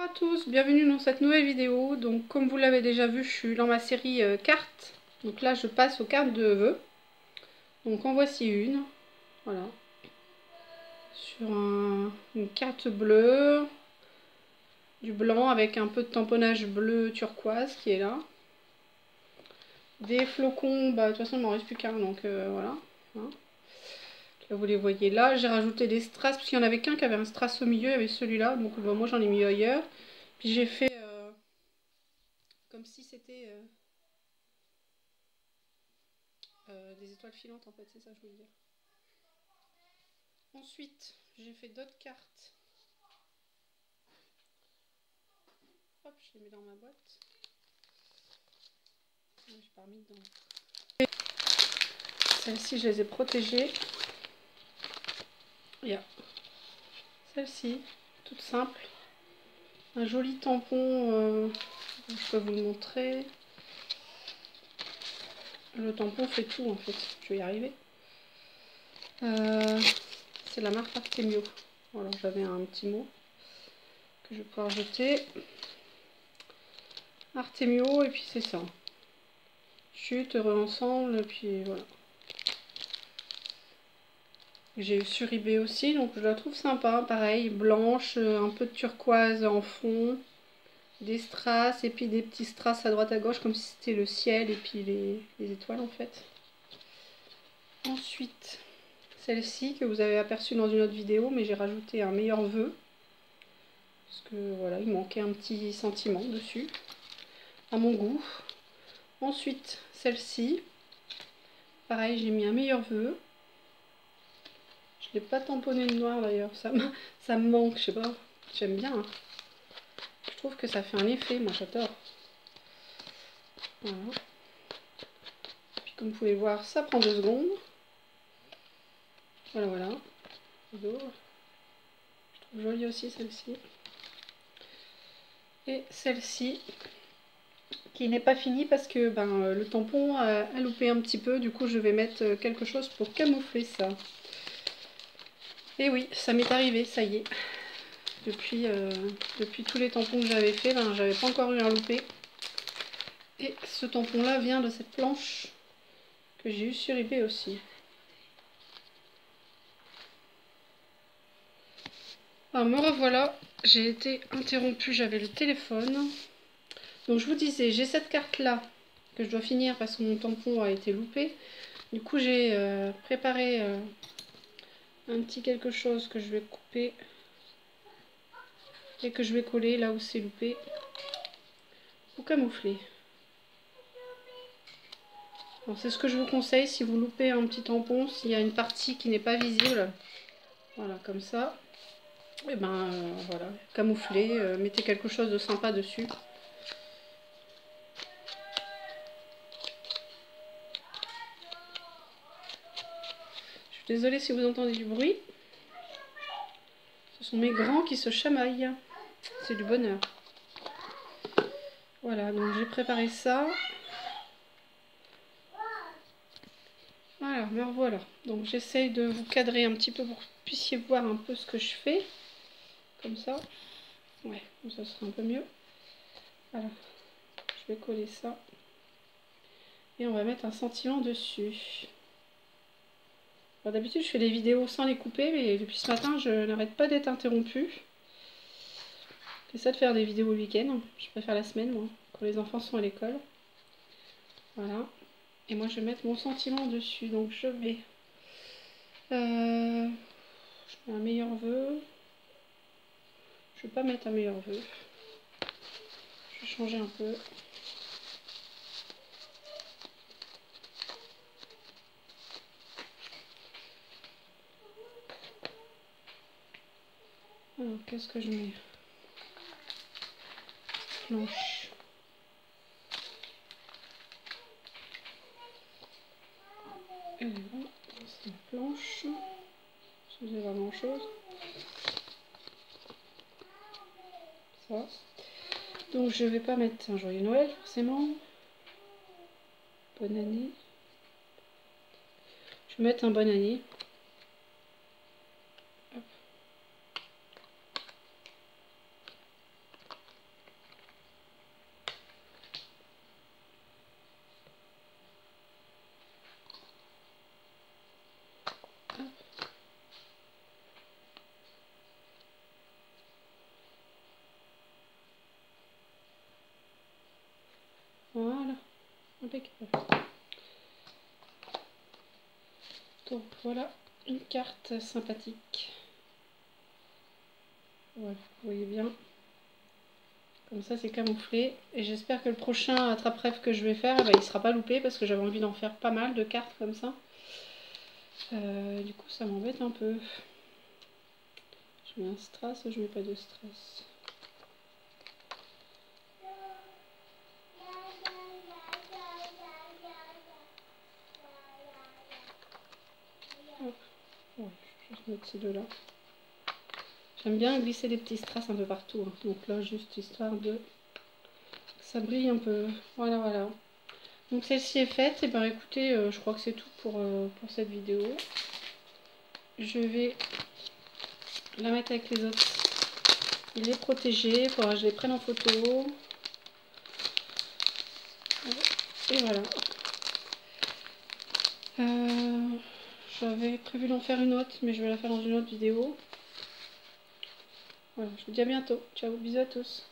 Bonjour à tous, bienvenue dans cette nouvelle vidéo. Donc comme vous l'avez déjà vu, je suis dans ma série cartes. Donc là je passe aux cartes de vœux. Donc en voici une. Voilà. Sur une carte bleue. Du blanc avec un peu de tamponnage bleu turquoise qui est là. Des flocons, bah de toute façon il m'en reste plus qu'un donc voilà. Hein. Là vous les voyez là. J'ai rajouté des strass parce qu'il n'y en avait qu'un qui avait un strass au milieu, il y avait celui-là. Donc bah, moi j'en ai mis ailleurs. Puis j'ai fait comme si c'était des étoiles filantes en fait, c'est ça que je voulais dire. Ensuite, j'ai fait d'autres cartes. Hop, je les mets dans ma boîte. Je n'ai pas remis dedans. Celles-ci, je les ai protégées. Yeah. Celle-ci, toute simple. Un joli tampon, je peux vous le montrer. Le tampon fait tout en fait, je vais y arriver. C'est la marque Artemio. Voilà, j'avais un petit mot que je vais pouvoir jeter. Artemio, et puis c'est ça. Chute, heureux ensemble, et puis voilà. J'ai eu sur eBay aussi, donc je la trouve sympa. Pareil, blanche, un peu de turquoise en fond, des strass, et puis des petits strass à droite à gauche, comme si c'était le ciel, et puis les étoiles en fait. Ensuite, celle-ci que vous avez aperçue dans une autre vidéo, mais j'ai rajouté un meilleur vœu. Parce que voilà, il manquait un petit sentiment dessus, à mon goût. Ensuite, celle-ci, pareil, j'ai mis un meilleur vœu. Je l'ai pas tamponné de noir d'ailleurs, ça me manque, je sais pas, j'aime bien. Hein. Je trouve que ça fait un effet, moi j'adore. Voilà. Puis comme vous pouvez voir, ça prend 2 secondes. Voilà, voilà. Je trouve jolie aussi celle-ci. Et celle-ci, qui n'est pas finie parce que le tampon a loupé un petit peu, du coup je vais mettre quelque chose pour camoufler ça. Et oui, ça m'est arrivé, ça y est. Depuis tous les tampons que j'avais fait, j'avais pas encore eu un loupé. Et ce tampon là vient de cette planche que j'ai eu sur eBay aussi. Alors me revoilà, j'ai été interrompue, j'avais le téléphone. Donc je vous disais, j'ai cette carte là que je dois finir parce que mon tampon a été loupé. Du coup j'ai préparé un petit quelque chose que je vais couper et que je vais coller là où c'est loupé pour camoufler. C'est ce que je vous conseille si vous loupez un petit tampon, s'il y a une partie qui n'est pas visible. Voilà, comme ça. Et voilà, camouflez, mettez quelque chose de sympa dessus. Je suis désolée si vous entendez du bruit. Ce sont mes grands qui se chamaillent. C'est du bonheur. Voilà, donc j'ai préparé ça. Voilà, me revoilà. Donc j'essaye de vous cadrer un petit peu pour que vous puissiez voir un peu ce que je fais. Comme ça. Ouais, ça sera un peu mieux. Voilà. Je vais coller ça. Et on va mettre un sentiment dessus. Alors d'habitude je fais des vidéos sans les couper, mais depuis ce matin je n'arrête pas d'être interrompue. J'essaie de faire des vidéos le week-end. Je préfère la semaine, moi, quand les enfants sont à l'école. Voilà. Et moi je vais mettre mon sentiment dessus. Donc je mets un meilleur vœu. Je vais pas mettre un meilleur vœu. Je vais changer un peu. Alors qu'est-ce que je mets? Planche. Et là, c'est la planche. Je vais voir grand chose. Ça. Donc je vais pas mettre un joyeux Noël forcément. Bonne année. Je vais mettre un bonne année. Hop. Impeccable. Donc voilà une carte sympathique. Voilà, vous voyez bien. Comme ça c'est camouflé. Et j'espère que le prochain attrape-rêve que je vais faire, eh ben, il sera pas loupé parce que j'avais envie d'en faire pas mal de cartes comme ça. Du coup ça m'embête un peu. Je mets un strass ou je mets pas de stress? Hop. Ouais, je vais juste mettre ces deux-là. J'aime bien glisser des petits strass un peu partout. Hein. Donc là, juste histoire de que ça brille un peu. Voilà, voilà. Donc celle-ci est faite. Et ben écoutez, je crois que c'est tout pour cette vidéo. Je vais la mettre avec les autres. Il est protégé. Il faudra que je les prenne en photo. Et voilà. J'avais prévu d'en faire une autre, mais je vais la faire dans une autre vidéo. Voilà, je vous dis à bientôt. Ciao, bisous à tous.